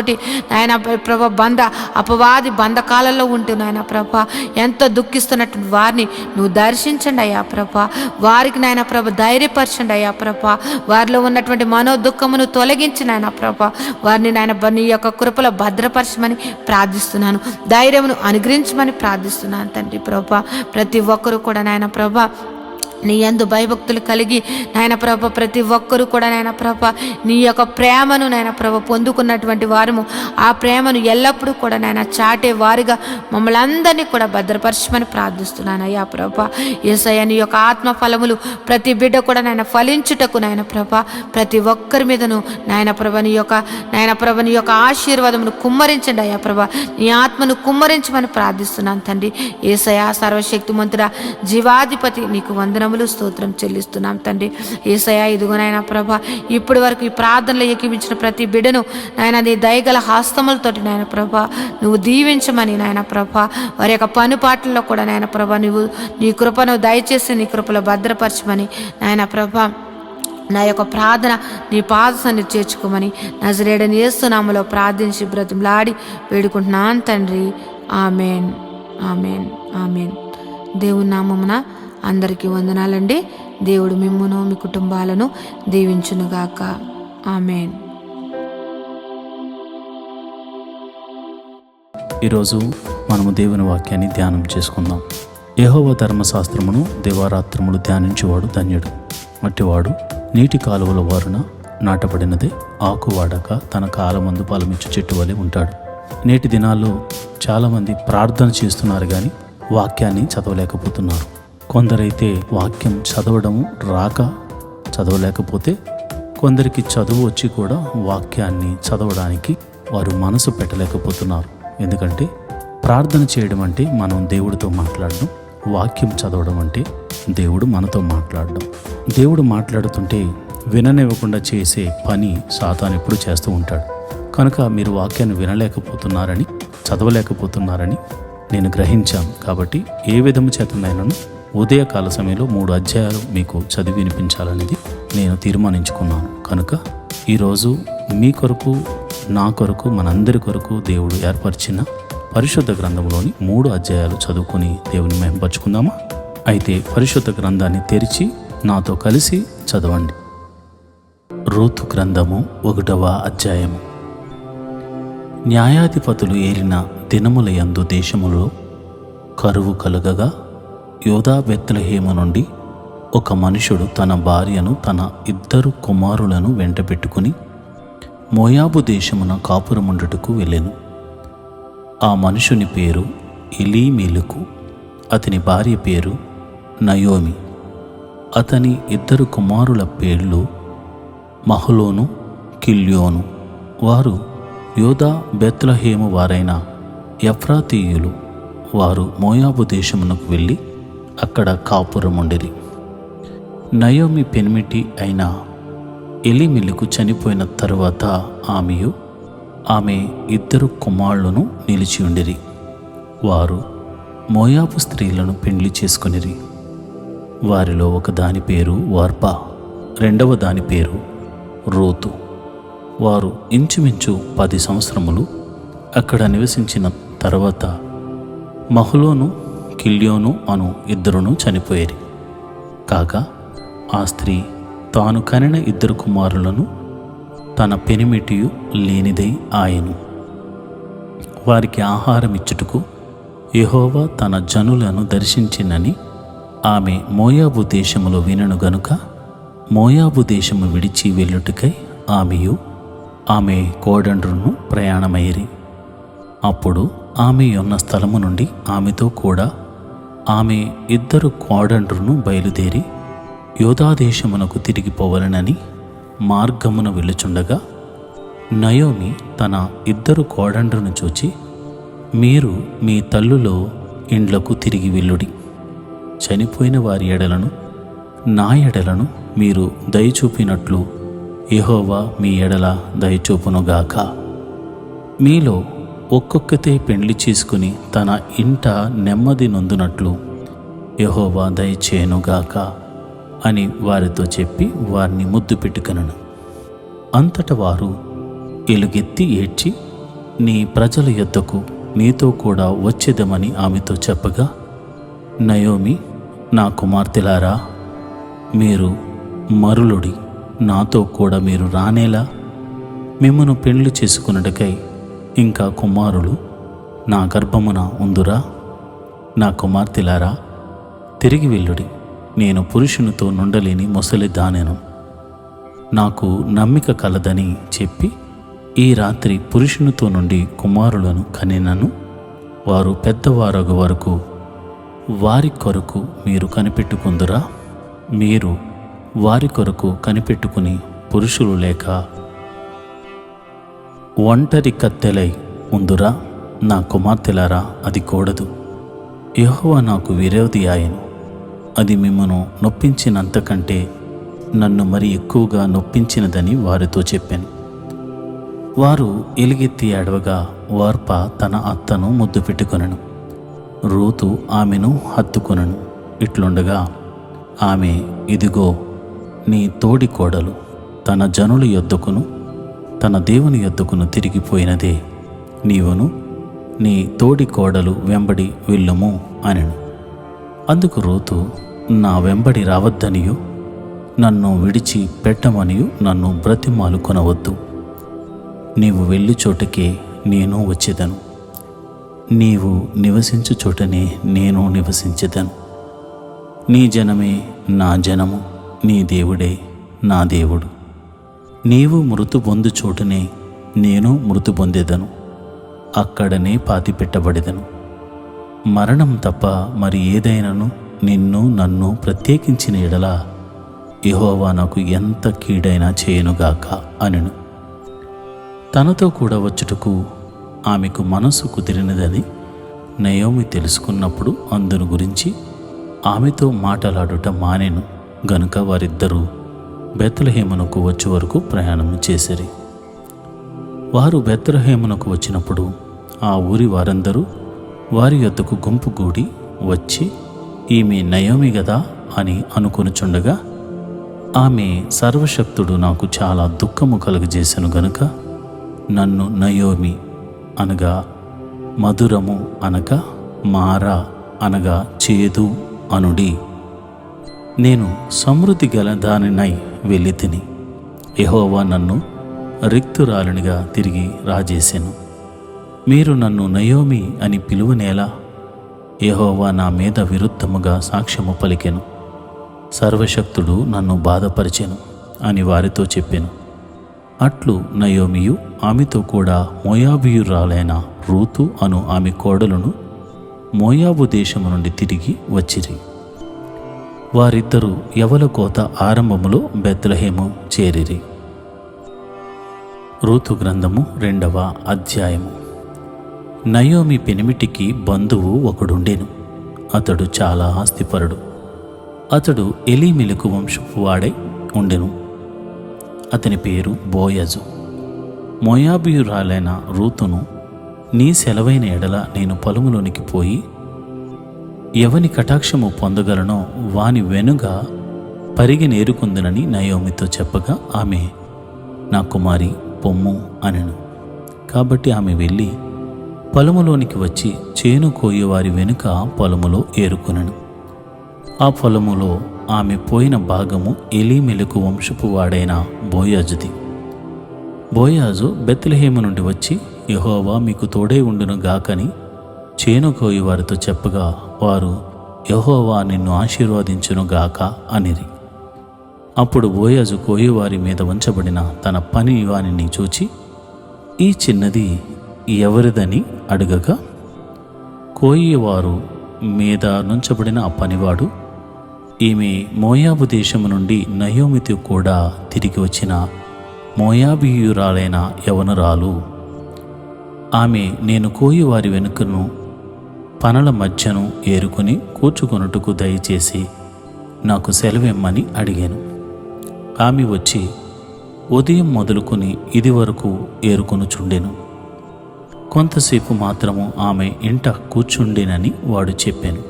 నాయన ప్రభ అపవాది బంధకాలలో ఉంటూ నాయన ప్రభ ఎంతో దుఃఖిస్తున్నటువంటి వారిని నువ్వు దర్శించండి అయ్యా ప్రభ. వారికి నాయన ప్రభ ధైర్యపరచండి అయ్యా ప్రభ. వారిలో ఉన్నటువంటి మనోదుఃఖమును తొలగించి నాయన ప్రభ వారిని నాయన నీ యొక్క కృపలో భద్రపరచమని ప్రార్థిస్తున్నాను. ధైర్యమును అనుగ్రహించమని ప్రార్థిస్తున్నాను తండ్రి ప్రభ. ప్రతి ఒక్కరూ కూడా నాయన ప్రభ నీ యందు భయభక్తులు కలిగి నాయన ప్రభ ప్రతి ఒక్కరూ కూడా నాయన ప్రభ నీ యొక్క ప్రేమను నాయన ప్రభ పొందుకున్నటువంటి వారము ఆ ప్రేమను ఎల్లప్పుడూ కూడా నాయన చాటే వారిగా మమ్మల్ని అందరినీ కూడా భద్రపరచమని ప్రార్థిస్తున్నాను అయ్యా ప్రభ. యేసయ్య, నీ యొక్క ఆత్మ ఫలములు ప్రతి బిడ్డ కూడా నాయన ఫలించుటకు నాయన ప్రభ ప్రతి ఒక్కరి మీదను నాయన ప్రభ నీ యొక్క ఆశీర్వాదమును కుమ్మరించండి అయ్యా ప్రభ. నీ ఆత్మను కుమ్మరించమని ప్రార్థిస్తున్నాను తండ్రి. యేసయ్య, సర్వశక్తిమంతుడా, జీవాధిపతి, నీకు వందనములు, స్తోత్రం చెల్లిస్తున్నాం తండ్రి. యేసయ్య, ఇదిగో నాయన ప్రభ ఇప్పటి వరకు ఈ ప్రార్థనలో ఏకీపించిన ప్రతి బిడ్డను నాయన నీ దయగల హస్తములతోటి నాయన ప్రభ నువ్వు దీవించమని నాయన ప్రభ వారి యొక్క పనుపాట్లలో కూడా నాయన ప్రభ నువ్వు నీ కృపను దయచేసి నీ కృపలో భద్రపరచమని నాయన ప్రభ నా యొక్క ప్రార్థన నీ పాదసన్ని చేర్చుకోమని నజరేయుడైన యేసు నామములో ప్రార్థించి బ్రతిమలాడి వేడుకుంటున్నాను తండ్రి. Amen, amen, amen. దేవుని నామమున అందరికీ వందనాలండి. దేవుడు మిమ్మును మీ కుటుంబాలను దీవించునుగాక. ఆమెన్. ఈరోజు మనము దేవుని వాక్యాన్ని ధ్యానం చేసుకుందాం. యెహోవా ధర్మశాస్త్రమును దివారాత్రములు ధ్యానించేవాడు ధన్యుడు. అట్టివాడు నీటి కాలువల వారున నాటబడినదే, ఆకు వాడక తన కాలమందు ఫలమిచ్చు చెట్టు వలె ఉంటాడు. నేటి దినాల్లో చాలామంది ప్రార్థన చేస్తున్నారు కానీ వాక్యాన్ని చదవలేకపోతున్నారు. కొందరైతే వాక్యం చదవడము రాక చదవలేకపోతే, కొందరికి చదువు వచ్చి కూడా వాక్యాన్ని చదవడానికి వారు మనసు పెట్టలేకపోతున్నారు. ఎందుకంటే ప్రార్థన చేయడం అంటే మనం దేవుడితో మాట్లాడడం, వాక్యం చదవడం అంటే దేవుడు మనతో మాట్లాడడం. దేవుడు మాట్లాడుతుంటే విననివ్వకుండా చేసే పని సాతాను ఎప్పుడు చేస్తూ ఉంటాడు. కనుక మీరు వాక్యాన్ని వినలేకపోతున్నారని, చదవలేకపోతున్నారని నేను గ్రహించాను. కాబట్టి ఏ విధము చేతనైనాను ఉదయకాల సమయంలో 3 అధ్యాయాలు మీకు చదివి వినిపించాలనేది నేను తీర్మానించుకున్నాను. కనుక ఈరోజు మీ కొరకు, నా కొరకు, మనందరి కొరకు దేవుడు ఏర్పరిచిన పరిశుద్ధ గ్రంథంలోని 3 అధ్యాయాలు చదువుకొని దేవుని మహిమపరుచుకుందామా? అయితే పరిశుద్ధ గ్రంథాన్ని తెరిచి నాతో కలిసి చదవండి. రూతు గ్రంథము 1వ అధ్యాయము. న్యాయాధిపతులు ఏలిన దినముల యందు దేశములో కరువు కలుగగా యోదా బెత్లెహేము నుండి ఒక మనుషుడు తన భార్యను తన 2 కుమారులను వెంట పెట్టుకుని మోయాబు దేశమున కాపురముండుటకు వెళ్ళెను. ఆ మనుషుని పేరు ఎలీమెలెకు, అతని భార్య పేరు నయోమి. అతని 2 కుమారుల పేర్లు మహలోను, కిల్యోను. వారు యోదా బెత్లెహేము వారైన ఎఫ్రాతీయులు. వారు మోయాబు దేశమునకు వెళ్ళి అక్కడ కాపురముండిరి. నయోమి పెనిమిటి అయిన ఎలీమెలెకు చనిపోయిన తరువాత ఆమె 2 కుమారులను నిలిచి ఉండిరి. వారు మోయాబు స్త్రీలను పెండ్లి చేసుకొనిరి. వారిలో ఒక దాని పేరు వార్పా, రెండవ దాని పేరు రూతు. వారు ఇంచుమించు 10 సంవత్సరములు అక్కడ నివసించిన తర్వాత మహలోను, కిల్యోను అను 2 చనిపోయేరి. కాగా ఆ స్త్రీ తాను కనిన 2 కుమారులను తన పెనిమిటియు లేనిదై ఆయను. వారికి ఆహారం ఇచ్చుటకు యెహోవా తన జనులను దర్శించినని ఆమె మోయాబు దేశములో వినను గనుక మోయాబు దేశము విడిచి వెళ్ళుటకై ఆమెయు ఆమె కోడండ్రును ప్రయాణమైరి. అప్పుడు ఆమె ఉన్న స్థలము నుండి ఆమెతో కూడా ఆమె 2 కోడండ్రును బయలుదేరి యోదాదేశమునకు తిరిగిపోవలనని మార్గమున వెళ్ళుచుండగా నయోమి తన 2 కోడండ్రును చూచి, మీరు మీ తల్లులో ఇండ్లకు తిరిగి వెళ్ళుడి. చనిపోయిన వారి ఎడలను నా ఎడలను మీరు దయచూపినట్లు యెహోవా మీ ఎడల దయచూపునుగాక. మీలో ఒక్కొక్కతే పెండ్లి చేసుకుని తన ఇంట నెమ్మది నొందునట్లు యెహోవా దయచేయునుగాక అని వారితో చెప్పి వారిని ముద్దు పెట్టుకొనెను. అంతట వారు ఎలుగెత్తి ఏడ్చి, నీ ప్రజల యొద్దకు నీతో కూడా వచ్చేదమని ఆమెతో చెప్పగా, నయోమి, నా కుమార్తెలారా, మీరు మరులుడి, నాతో కూడా మీరు రానేలా మిమ్మును పెండ్లి చేసుకున్నటకై ఇంకా కుమారులు నా గర్భమున ఉందురా? నా కుమార్తెలారా, తిరిగి వెళ్ళుడి. నేను పురుషునితో నుండలేని ముసలి దానెను. నాకు నమ్మిక కలదని చెప్పి ఈ రాత్రి పురుషునితో నుండి కుమారులను కనినను. వారు పెద్దవారగు వరకు వారి కొరకు మీరు కనిపెట్టుకుందురా? మీరు వారి కొరకు కనిపెట్టుకుని పురుషులు లేక ఒంటరి కత్తెలై ఉందురా? నా కుమార్తెలారా, అది కూడదు. యెహోవా నాకు విరోధి ఆయను. అది మిమ్మను నొప్పించినంతకంటే నన్ను మరి ఎక్కువగా నొప్పించినదని వారితో చెప్పాను. వారు ఎలుగెత్తి ఏడవగా వార్ప తన అత్తను ముద్దు పెట్టుకొనెను. రూతు ఆమెను హత్తుకొనెను. ఇట్లుండగా ఆమె, ఇదిగో నీ తోడి కోడలు తన జనుల యొద్దకును తన దేవుని యొద్దకును తిరిగిపోయినదే. నీవును నీ తోడి కోడలు వెంబడి వెళ్ళుము అనెను. అందుకు రూతు, నా వెంబడి రావద్దనియు నన్ను విడిచి పెట్టమనియు నన్ను బ్రతిమాలు కొనవద్దు. నీవు వెళ్ళు చోటకే నేను వచ్చేదను, నీవు నివసించు చోటనే నేను నివసించెదను. నీ జనమే నా జనము, నీ దేవుడే నా దేవుడు. నీవు మృతు పొందు చోటనే నేను మృతు పొందేదను, అక్కడనే పాతిపెట్టబడెదను. మరణం తప్ప మరి ఏదైనాను నిన్ను నన్ను ప్రత్యేకించిన ఎడల యెహోవా నాకు ఎంత కీడైనా చేయనుగాక అనెను. తనతో కూడా వచ్చుటకు ఆమెకు మనసు కుదిరినదని నయోమి తెలుసుకున్నప్పుడు అందును గురించి ఆమెతో మాటలాడుట మానెను గనుక వారిద్దరూ బెత్లెహేమునకు వచ్చే వరకు ప్రయాణం చేసిరి. వారు బెత్లెహేమునకు వచ్చినప్పుడు ఆ ఊరి వారందరూ వారి యొద్దకు గుంపు గూడి వచ్చి, ఈమె నయోమి గదా అని అనుకొనుచుండగా, ఆమె సర్వశక్తుడు నాకు చాలా దుఃఖము కలుగజేసెను గనుక నన్ను నయోమి అనగా మధురము అనగా మారా అనగా చేదు అనుడి. నేను సమృద్ధి గల దానినై వెళ్ళి తిని యెహోవా నన్ను రిక్తురాలినిగా తిరిగి రాజేసెను. మీరు నన్ను నయోమి అని పిలువనేలా? యెహోవా నా మీద విరుద్ధముగా సాక్ష్యము పలికెను, సర్వశక్తుడు నన్ను బాధపరిచెను అని వారితో చెప్పెను. అట్లు నయోమియు ఆమెతో కూడా మోయాబీయురాలైన రూతు అను ఆమె కోడలను మోయాబు దేశము నుండి తిరిగి వచ్చిరి. వారిద్దరూ యవల కోత ఆరంభములో బెత్లెహేము చేరిరి. రూతు గ్రంథము 2వ అధ్యాయము. నయోమి పెనిమిటికి బంధువు ఒకడుండెను. అతడు చాలా ఆస్తిపరుడు. అతడు ఎలీమెలెకు వంశపు వాడై ఉండెను. అతని పేరు బోయజు. మోయాబీయురాలైన రూతును, నీ సెలవైన ఎడల నేను పొలములోనికి పోయి ఎవని కటాక్షము పొందగలనో వాని వెనుక పరిగి నేరుకుందునని నయోమితో చెప్పగా, ఆమె, నా కుమారి పొమ్ము అనెను. కాబట్టి ఆమె వెళ్ళి పొలములోనికి వచ్చి చేను కోయేవారి వెనుక పొలములో ఏరుకొనెను. ఆ పొలములో ఆమె పోయిన భాగము ఎలీమెలెకు వంశపు వాడైన బోయాజుది. బోయాజు బెత్లెహేము నుండి వచ్చి, యెహోవా మీకు తోడై ఉండును గాకని చేను కోయేవారితో చెప్పగా, వారు, యెహోవా నిన్ను ఆశీర్వదించును గాక అనిరి. అప్పుడు బోయాజు కోయేవారి మీద ఉంచబడిన తన పని వానిని చూచి, ఈ చిన్నది ఎవరిదని అడగగా, కోయేవారు మీద నుంచబడిన ఆ పనివాడు, ఈమె మోయాబు దేశము నుండి నయోమితో కూడా తిరిగి వచ్చిన మోయాబీయురాలైన యవనురాలు. ఆమె నేను కోయేవారి వెనుకను పనల మధ్యను ఏరుకుని కూర్చుకొనుటకు దయచేసి నాకు సెలవిమ్మని అడిగాను. ఆమె వచ్చి ఉదయం మొదలుకొని ఇది వరకు ఏరుకొనుచుండెను. కొంతసేపు మాత్రము ఆమె ఇంట కూర్చుండేనని వాడు చెప్పాను.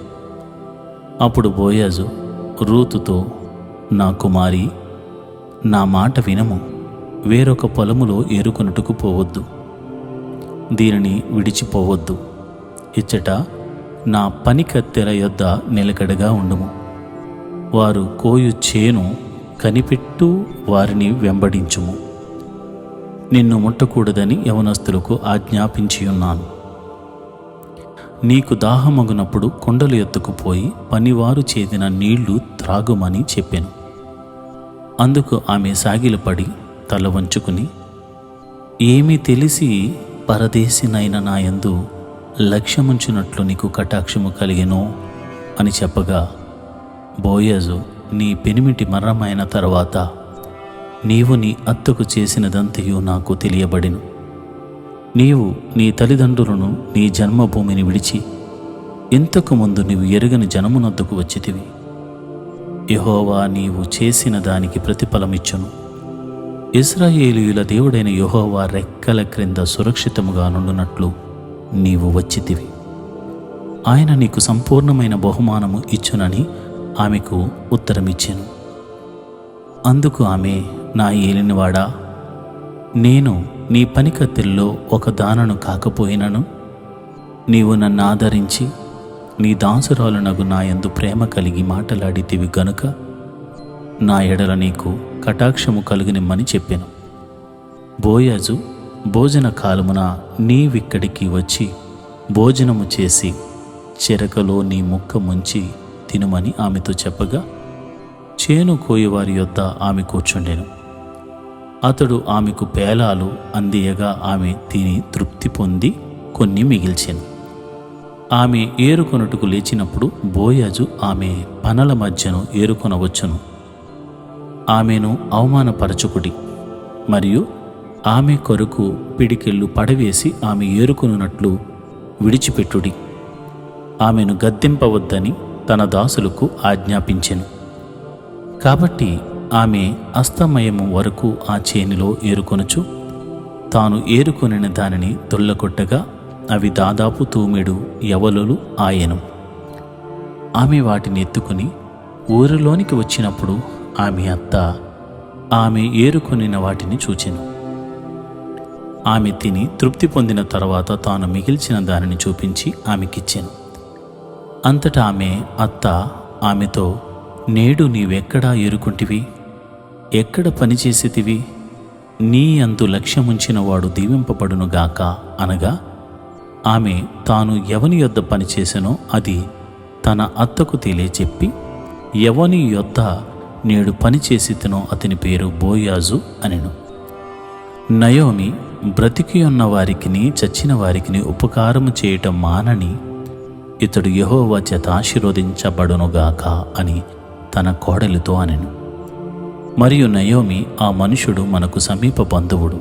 అప్పుడు బోయాజు రూతుతో, నా కుమారి, నా మాట వినము. వేరొక పొలములో ఏరుకొనుటకు పోవద్దు, దీనిని విడిచిపోవద్దు. ఇచ్చట నా పని కత్తెర యొద్ద నిలకడగా ఉండుము. వారు కోయు చేను కనిపెట్టు వారిని వెంబడించుము. నిన్ను ముట్టకూడదని యవనస్తులకు ఆజ్ఞాపించియున్నాను. నీకు దాహమగునప్పుడు కొండల ఎత్తుకు పోయి పనివారు చేదిన నీళ్లు త్రాగుమని చెప్పాను. అందుకు ఆమె సాగిలపడి తల వంచుకుని, ఏమీ తెలిసి పరదేశినైన నా యందు లక్ష్యముంచినట్లు నీకు కటాక్షము కలిగెనో అని చెప్పగా, బోయజు, నీ పెనిమిటి మరణమైన తర్వాత నీవు నీ అత్తకు చేసినదంతయు నాకు తెలియబడిను. నీవు నీ తల్లిదండ్రులను నీ జన్మభూమిని విడిచి ఇంతకు ముందు నీవు ఎరుగని జనమునొద్దకు వచ్చితివి. యెహోవా నీవు చేసిన దానికి ప్రతిఫలమిచ్చును. ఇశ్రాయేలీయుల దేవుడైన యెహోవా రెక్కల క్రింద సురక్షితముగా నుండునట్లు నీవు వచ్చితివి. ఆయన నీకు సంపూర్ణమైన బహుమానము ఇచ్చునని ఆమెకు ఉత్తరమిచ్చాను. అందుకు ఆమె, నా ఏలినవాడా, నేను నీ పనికత్తెల్లో ఒక దానను కాకపోయినను నీవు నన్ను ఆదరించి నీ దాసురాలునగు నా యందు ప్రేమ కలిగి మాటలాడితివి గనుక నా ఎడల నీకు కటాక్షము కలుగునిమ్మని చెప్పాను. బోయజు భోజన కాలమున నీవిక్కడికి వచ్చి భోజనము చేసి చెరకలో నీ ముక్క ముంచి తినుమని ఆమెతో చెప్పగా, చేను కోయేవారి యొద్ద ఆమె కూర్చుండెను. అతడు ఆమెకు పేలాలు అందియగా ఆమె తిని తృప్తి పొంది కొన్ని మిగిల్చెను. ఆమె ఏరుకొనుటకు లేచినప్పుడు బోయజు ఆమె పనల మధ్యను ఏరుకొనవచ్చును. ఆమెను అవమానపరచుకుడి, మరియు ఆమె కొరకు పిడికెళ్ళు పడవేసి ఆమె ఏరుకొనున్నట్లు విడిచిపెట్టుడి. ఆమెను గద్దింపవద్దని తన దాసులకు ఆజ్ఞాపించెను. కాబట్టి ఆమె అస్తమయము వరకు ఆ చేనిలో ఏరుకొనుచు తాను ఏరుకొనిన దానిని దొల్లకొట్టగా అవి దాదాపు 2 యవలులు ఆయెను. ఆమె వాటిని ఎత్తుకుని ఊరిలోనికి వచ్చినప్పుడు ఆమె అత్త ఆమె ఏరుకొనిన వాటిని చూచెను. ఆమె తిని తృప్తి పొందిన తర్వాత తాను మిగిల్చిన దానిని చూపించి ఆమెకిచ్చెను. అంతటా ఆమె అత్త ఆమెతో, నేడు నీవెక్కడా ఏరుకుంటివి? ఎక్కడ పనిచేసేతివి? నీ అందు లక్ష్యముంచిన వాడు దీవింపబడునుగాక అనగా, ఆమె తాను ఎవని యొద్ద పనిచేసెనో అది తన అత్తకు తెలియచెప్పి, ఎవని యొద్ద నేడు పనిచేసితనో అతని పేరు బోయాజు అనెను. నయోమి బ్రతికి ఉన్న వారికిని చచ్చిన వారికిని ఉపకారము చేయటం మానని, ఇతడు యెహోవా చేత ఆశీర్వదించబడునుగాక అని తన కోడలితో అనెను. మరియు నయోమి, ఆ మనుషుడు మనకు సమీప బంధువుడు,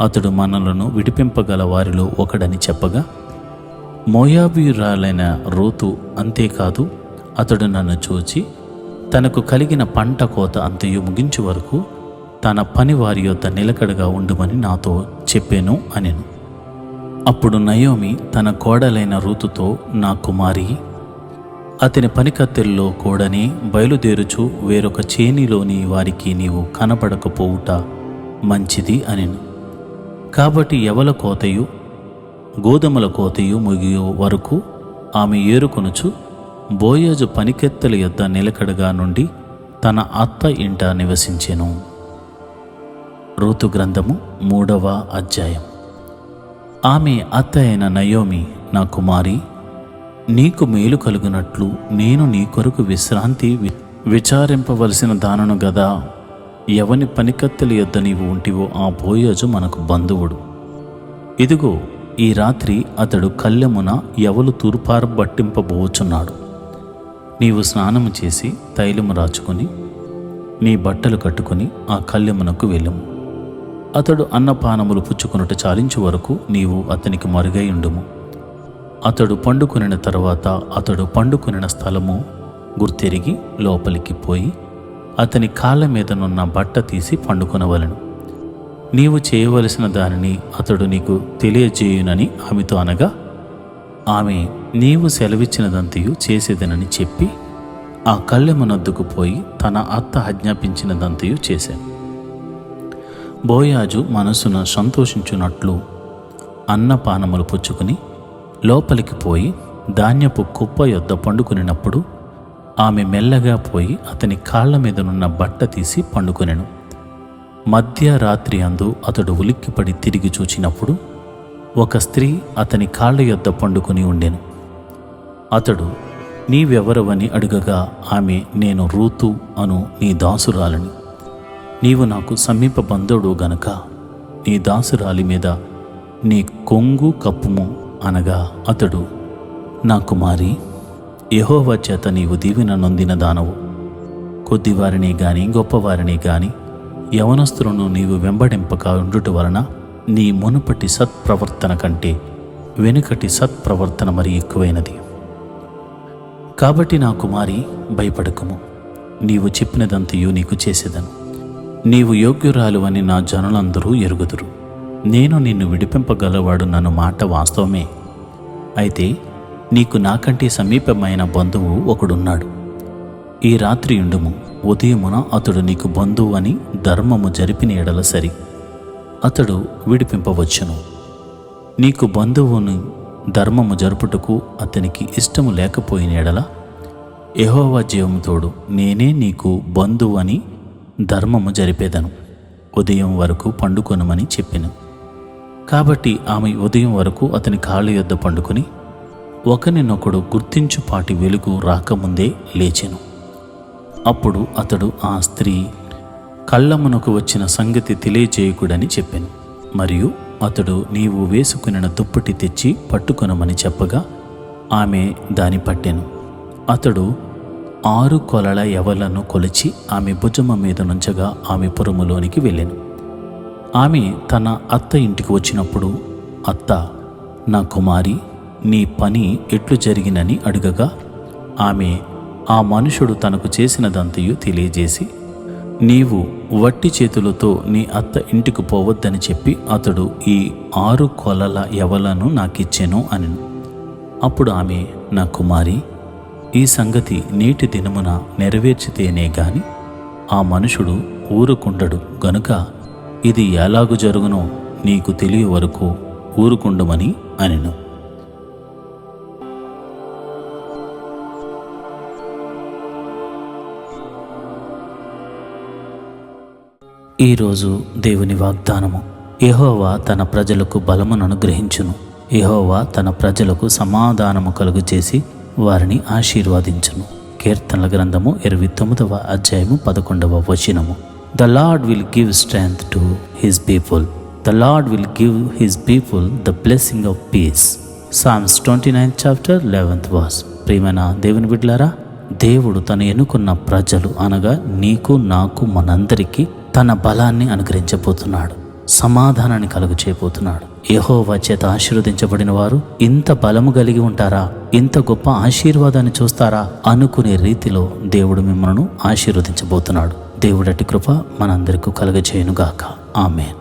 అతడు మనలను విడిపింపగల వారిలో ఒకడని చెప్పగా, మోయాబీయురాలైన రూతు అంతేకాదు, అతడు నన్ను చూచి తనకు కలిగిన పంట కోత అంతయు ముగించు వరకు తన పని వారి యొద్ద నిలకడగా ఉండుమని నాతో చెప్పాను అనెను. అప్పుడు నయోమి తన కోడలైన రూతుతో, నా కుమారి, అతని పనికత్తెల్లో కూడనే బయలుదేరుచు వేరొక చేనిలోని వారికి నీవు కనపడకపోవుట మంచిది అనెను. కాబట్టి యవల కోతయు గోధుమల కోతయు ముగియు వరకు ఆమె ఏరుకొనుచు బోయాజు పనికెత్తెల యొద్ద నిలకడగా నుండి తన అత్త ఇంట నివసించెను. రూతు గ్రంథము 3వ అధ్యాయం. ఆమె అత్త అయిన నయోమి, నా కుమారి, నీకు మేలు కలుగునట్లు నేను నీ కొరకు విశ్రాంతి విచారింపవలసిన దానను గదా. ఎవని పనికత్తెల యొద్ద నీవు ఉంటివో ఆ బోయాజు మనకు బంధువుడు. ఇదిగో, ఈ రాత్రి అతడు కళ్ళెమున యవలు తూర్పారబట్టింపబోచున్నాడు. నీవు స్నానము చేసి తైలము రాచుకొని నీ బట్టలు కట్టుకొని ఆ కళ్ళెమునకు వెళ్ళము. అతడు అన్నపానములు పుచ్చుకొనుట చాలించు వరకు నీవు అతనికి మరుగై ఉండుము. అతడు పండుకొనిన తర్వాత అతడు పండుకొనిన స్థలము గుర్తెరిగి లోపలికి పోయి అతని కాళ్ళ మీదనున్న బట్ట తీసి పండుకొనవలెను. నీవు చేయవలసిన దానిని అతడు నీకు తెలియజేయునని ఆమెతో అనగా, ఆమె నీవు సెలవిచ్చినదంతయు చేసేదనని చెప్పి ఆ కళ్ళెమునొద్దకు పోయి తన అత్త ఆజ్ఞాపించినదంతయు చేశాను. బోయాజు మనసున సంతోషించున్నట్లు అన్నపానములు పుచ్చుకుని లోపలికి పోయి ధాన్యపు కుప్ప యొద్ద పండుకొనినప్పుడు ఆమె మెల్లగా పోయి అతని కాళ్ల మీదనున్న బట్ట తీసి పండుకొనెను. మధ్యరాత్రి అందు అతడు ఉలిక్కిపడి తిరిగి చూచినప్పుడు ఒక స్త్రీ అతని కాళ్ల యొద్ద పండుకొని ఉండెను. అతడు, నీవెవరవని అడుగగా ఆమె, నేను రూతు అను నీ దాసురాలని. నీవు నాకు సమీప బంధువుడు గనుక నీ దాసురాలి మీద నీ కొంగు కప్పుము అనగా, అతడు, నా కుమారి, యెహోవా చేత నీవు దీవెన నొందిన దానవు. కొద్దివారిని గాని గొప్పవారిని గాని యవనస్తులను నీవు వెంబడింపక ఉండుట వలన నీ మునుపటి సత్ప్రవర్తన కంటే వెనుకటి సత్ప్రవర్తన మరి ఎక్కువైనది. కాబట్టి నా కుమారి, భయపడకుము. నీవు చెప్పినదంతయు నీకు చేసేదను. నీవు యోగ్యురాలు అని నా జనులందరూ ఎరుగుదురు. నేను నిన్ను విడిపింపగలవాడు నన్ను మాట వాస్తవమే. అయితే నీకు నాకంటే సమీపమైన బంధువు ఒకడున్నాడు. ఈ రాత్రి ఉండుము. ఉదయమున అతడు నీకు బంధువు అని ధర్మము జరిపిన ఎడల సరి, అతడు విడిపింపవచ్చును. నీకు బంధువుని ధర్మము జరుపుటకు అతనికి ఇష్టము లేకపోయిన ఎడల యెహోవా జీవము తోడు నేనే నీకు బంధువు అని ధర్మము జరిపేదను. ఉదయం వరకు పండుకొనమని చెప్పెను. కాబట్టి ఆమె ఉదయం వరకు అతని కాళ్ళ యొద్ద పండుకొని ఒకరినొకడు గుర్తించుపాటి వెలుగు రాకముందే లేచెను. అప్పుడు అతడు ఆ స్త్రీ కళ్ళమునకు వచ్చిన సంగతి తెలియజేయకుడని చెప్పెను. మరియు అతడు, నీవు వేసుకునిన దుప్పటి తెచ్చి పట్టుకొనమని చెప్పగా ఆమె దాని పట్టెను. అతడు 6 కొలల యవలను కొలిచి ఆమె భుజమ మీద నుంచగా ఆమె పురములోనికి వెళ్ళెను. ఆమె తన అత్త ఇంటికి వచ్చినప్పుడు అత్త, నా కుమారి, నీ పని ఎట్లు జరిగినని అడుగగా ఆమె ఆ మనుషుడు తనకు చేసినదంతయు తెలియజేసి, నీవు వట్టి చేతులతో నీ అత్త ఇంటికి పోవద్దని చెప్పి అతడు ఈ 6 కొలల యవలను నాకిచ్చెను అనెను. అప్పుడు ఆమె, నా కుమారి, ఈ సంగతి నేటి దినమున నెరవేర్చితేనే గాని ఆ మనుషుడు ఊరుకుండడు గనుక ఇది ఎలాగు జరుగునో నీకు తెలియ వరకు ఊరుకుండమని అనెను. ఈరోజు దేవుని వాగ్దానము. యెహోవా తన ప్రజలకు బలమును అనుగ్రహించును. యెహోవా తన ప్రజలకు సమాధానము కలుగు చేసి వారిని ఆశీర్వదించును. కీర్తనల గ్రంథము 29వ అధ్యాయము 11వ వచనము. The Lord will give strength to his people. The Lord will give his people the blessing of peace. Psalms 29th chapter 11th verse. ప్రియమైన దేవుని బిడ్డలారా, దేవుడు తను ఎన్నుకున్న ప్రజలు అనగా నీకు నాకు మనందరికీ తన బలాన్ని అనుగ్రహించబోతున్నాడు, సమాధానాన్ని కలుగు చేయబోతున్నాడు. యెహోవా చేత ఆశీర్వదించబడిన వారు ఇంత బలము కలిగి ఉంటారా, ఇంత గొప్ప ఆశీర్వాదాన్ని చూస్తారా అనుకునే రీతిలో దేవుడు మిమ్మల్ని ఆశీర్వదించబోతున్నాడు. దేవుడటి కృప మనందరికీ కలుగజేయునుగాక. ఆమేన్.